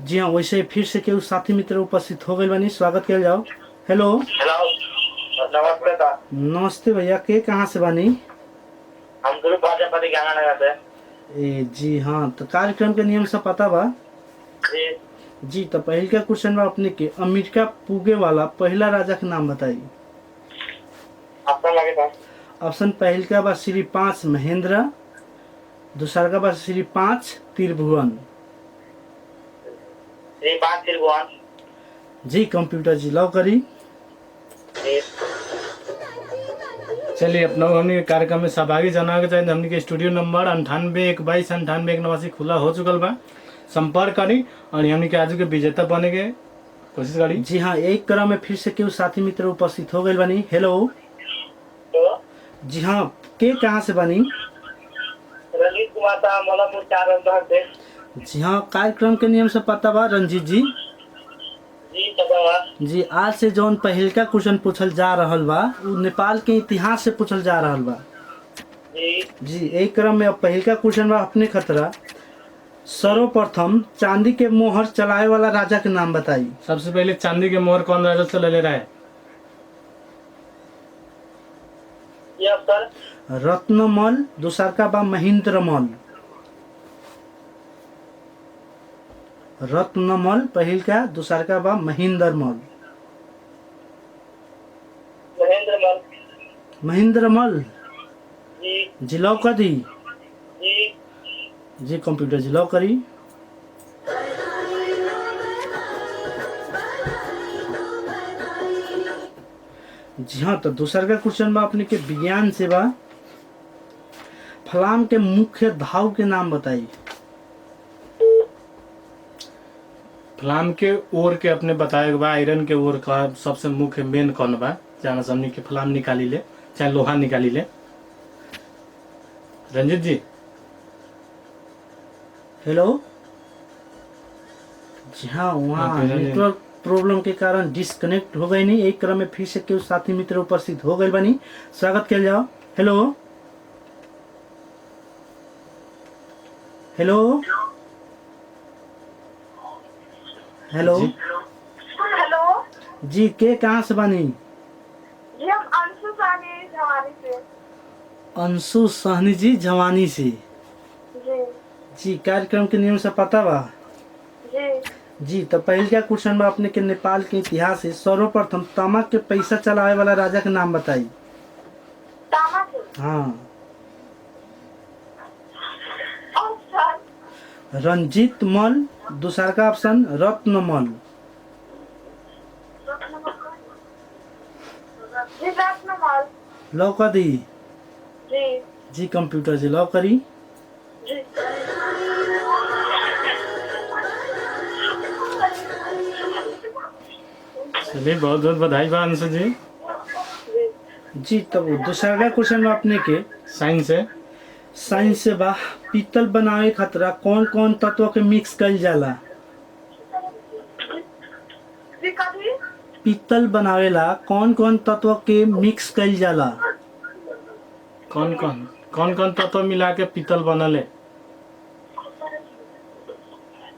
जी हाँ, वैसे फिर से केहू साथी मित्र उपस्थित हो गए बनी, स्वागत किया जाओ। हेलो हेलो नमस्ते सर। नमस्ते भैया, के कहाँ से बानी? हम गुरु भाजपा ज्ञाननगर से। जी हाँ, तो कार्यक्रम के नियम सब पता बा? जी जी तो पहल का क्वेश्चन बा अपने के, अमेरिका पुगे वाला पहला राजा के नाम बताइए। ऑप्शन लगे सर। ऑप्शन पहल का बा श्री 5 महेंद्र, दूसरा का बा श्री 5 त्रिभुवन। श्री 5 त्रिभुवन। जी कंप्यूटर जी लॉक करी। जी चलिए अपना हमने कार्यक्रम में सहभागी जनावे के चाहिए। हमने के स्टूडियो नंबर 9812988189 खुला हो चुकल बा, संपर्क करी और हमने के आज के विजेता बने के कोशिश करी। जी हाँ, एक क्रम में फिर से केहू साथी मित्र उपस्थित हो गए बनी। हेलो तो जी हाँ, के कहाँ से बनी? रंजीत कुमार साहब मौलापुर 4 अंदर से। जी हाँ, कार्यक्रम के नियम से पता बा रंजीत जी? जी तब जी आज से जौन पहल का क्वेश्चन पूछल जा रहल बा वो नेपाल के इतिहास से पूछल जा रहल बा। जी जी एक क्रम में अब पहल का क्वेश्चन बा अपने खतरा, सर्वप्रथम चांदी के मोहर चलाए वाला राजा के नाम बताई। सबसे पहले चांदी के मोहर कौन राजा से ले रहा है? ये सर रत्नमल, दूसर का बा महेंद्रमल। रत्नमल पहल का, दूसर का बा महेंद्रमल। महेंद्रमल। महेंद्रमल जी जी लॉक कर दी। जी जी कंप्यूटर जी लॉक करी। जी हाँ, तो दूसर का क्वेश्चन बा अपने के विज्ञान से बा, फलाम के मुख्य धाव के नाम बताई। फलाम के ओर के अपने बताए बा, आयरन के ओर का सबसे मुख्य मेन कौन बा, जहाँ से हमने के फलाम निकाली ले चाहे लोहा निकाली ले। रंजीत जी हेलो जी हाँ, वहाँ हाँ, तो नेटवर्क प्रॉब्लम के कारण डिस्कनेक्ट हो गई। नहीं, एक क्रम में फिर से केहू साथी मित्र उपस्थित हो गए बनी, स्वागत किया जाओ। हेलो हेलो हेलो जी। हेलो जी के कहाँ से बनी? जी हम अंशु सानी झवानी से। अंशु सहनी जी जवानी से। जी जी कार्यक्रम के नियम से पता बा? जी जी तो पहल का क्वेश्चन बा अपने के नेपाल के इतिहास से, सर्वप्रथम तामाक के पैसा चलावे वाला राजा के नाम बताई। तामा से। हाँ, ऑप्शन रंजीत मल, दूसरा का ऑप्शन रत्नमल। जी रत्नमल। लॉक कर दी। जी जी कंप्यूटर जी लॉक करी। जी चलिए बहुत बहुत बधाई बा अंशु जी। जी तब दूसरा का क्वेश्चन बा अपने के साइंस है। साइंस से बा, पीतल बनावे खतरा कौन कौन तत्व के मिक्स कइल जाला। जी कभी पीतल बनावेला कौन कौन तत्व के मिक्स कइल जाला। कौन कौन तत्व मिला के पीतल बनल है?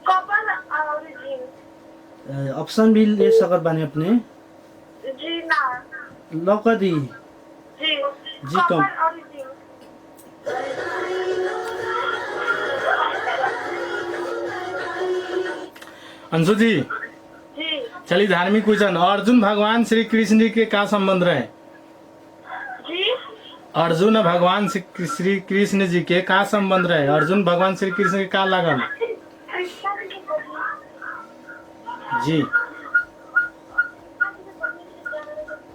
कॉपर और जिंक। ऑप्शन भी ले सकत बानी अपने। जी ना लॉक कर दी। जी जी, कॉपर कम। और जिंक। अंशु जी जी चलिए धार्मिक क्वेश्चन, अर्जुन भगवान श्री कृष्ण जी के का संबंध रहे? जी अर्जुन भगवान श्री कृष्ण जी के का संबंध रहे? अर्जुन भगवान श्री कृष्ण के का लागल? जी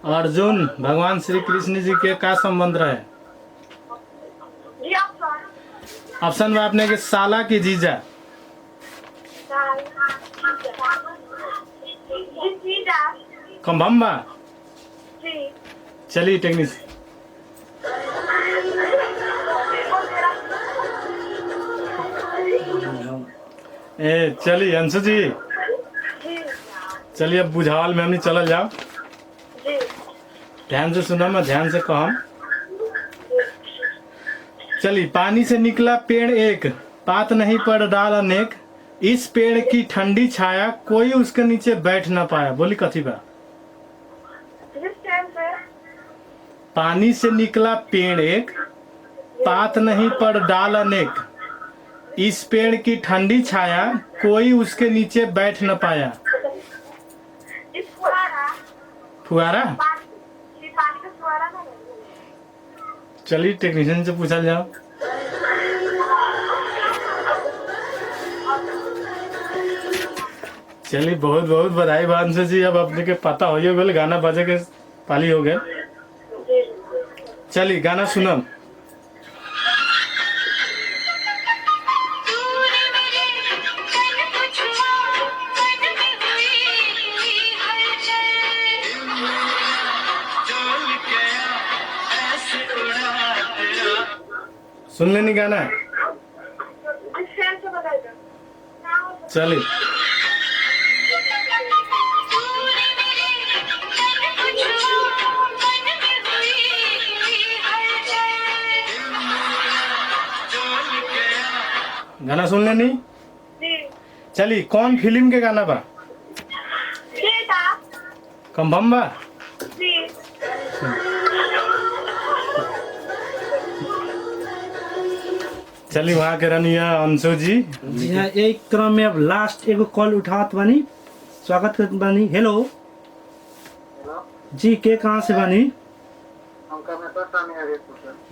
अर्जुन भगवान श्री कृष्ण जी के का संबंध रहे? जी ऑप्शन ऑप्शन में आपने के साला की जीजा। जी जीजा। कंभम्बा। जी। चलिए टेक्निक चलिए अंशु जी, जी। चलिए अब बुझावल में हमने चल जाओ। जी। ध्यान से सुना, मैं ध्यान से कहम। चलिए, पानी से निकला पेड़ एक, पात नहीं पड़ डाल अनेक, इस पेड़ की ठंडी छाया कोई उसके नीचे बैठ ना पाया। बोली कथी बा? जिस टाइम से पानी से निकला पेड़ एक, पात नहीं पड़ डाल अनेक, इस पेड़ की ठंडी छाया कोई उसके नीचे बैठ न पाया। इस फुहारा फुहारा? पानी का फुहारा ना। चलिए टेक्नीशियन से पूछा जाओ। चलिए बहुत बहुत बधाई बांसु जी, अब अपने के पता हो गया, गाना बजे के पाली हो गए। चलिए गाना सुनम। सुन लेनी गाना? जिस टाइम से बताइए। चलिए गाना सुन लेनी? जी। चलिए कौन फिल्म के गाना बा? बेटा। कंफर्म बा? जी। चलिए वहाँ के रनिया अंशु जी। जी हाँ, एक क्रम में अब लास्ट एगो कॉल उठात बानी, स्वागत करत बानी। हेलो जी, के कहाँ से बानी?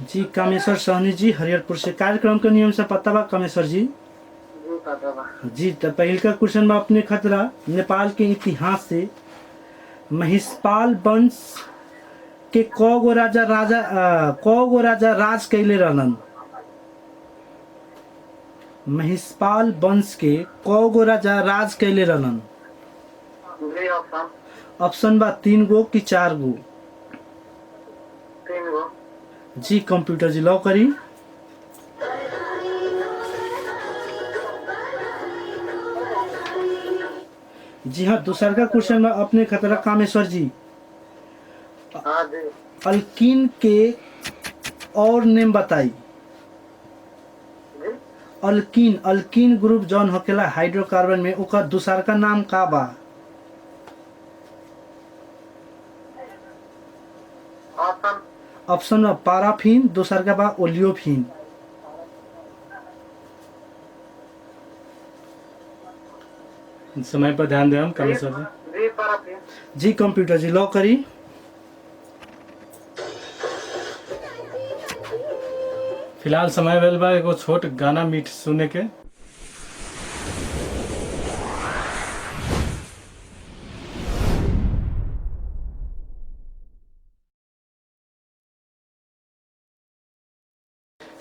जी कामेश्वर सहनी जी, हरिहरपुर से। कार्यक्रम के नियम से पता बा कामेश्वर जी? जी, तो पहल का क्वेश्चन बा अपने खतरा। नेपाल के इतिहास से महिषपाल वंश के कगो राजा राज कैले रहलन? महिषपाल वंश के कगो राजा राज कैले रहलन? ऑप्शन बा 3 गो कि 4 गो? 3 गो। जी कंप्यूटर जी लॉक करी। जी हाँ, दूसरा का क्वेश्चन में अपने खतरा कामेश्वर जी। हाँ जी। अल्कीन के और नेम बताई। अल्कीन ग्रुप जौन होकेला हाइड्रोकार्बन में, ओकर दूसरा का नाम का बा? ऑप्शन में पाराफिन, दूसरा का बा ओलियोफिन। समय पर ध्यान दें कामेश्वर जी। जी पाराफिन। जी कंप्यूटर जी लॉक करी। फिलहाल समय भेल बा एगो छोट गाना मीठ सुने के।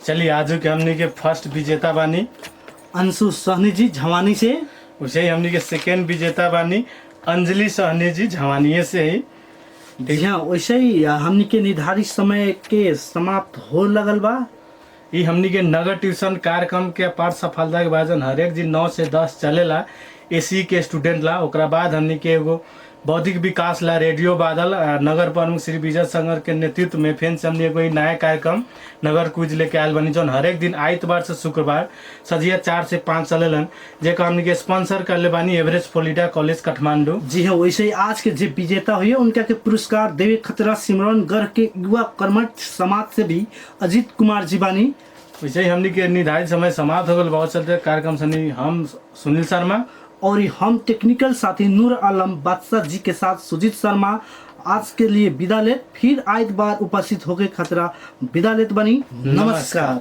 चलिए आज के हमने के फर्स्ट विजेता बानी अंशु सहनी जी झवानी से। उसे ही हमने के सेकेंड विजेता बानी अंजलि सहनी जी झवानिये से ही। जी हाँ, वैसे ही हमनी के निर्धारित समय के समाप्त हो लगल बा। ये हमनी के नगर ट्यूशन कार्यक्रम के पाठ सफलता के बाद हरेक दिन 9 से 10 चलेला एसी के स्टूडेंट ला। ओकरा बाद हमनी के एगो बौद्धिक विकास ला रेडियो बादल नगर प्रमुख श्री विजय संगर के नेतृत्व में फेन से हमनी एगो नया कार्यक्रम नगर क्विज लेके आयल बनी, जौन हरेक दिन आइतवार से शुक्रवार सजिया 4 से 5 चलेलन, जेका हमनी के स्पॉन्सर कर ले बानी एवरेस्ट फ्लोरिडा कॉलेज काठमांडू। जी हाँ, वैसे ही आज के जो विजेता हुए उनका के पुरस्कार देवे खतरा सिमरन गढ़ के युवा कर्मठ समाज से भी अजीत कुमार जी बानी। वैसे ही हमनी के निर्धारित समय समाप्त हो गल। बहुत चलते कार्यक्रम सनी हम सुनील शर्मा और हम टेक्निकल साथी नूर आलम बादशाह जी के साथ सुजीत शर्मा आज के लिए विदा ले, फिर आइतवार उपस्थित होके खतरा विदा लेत बनी। नमस्कार।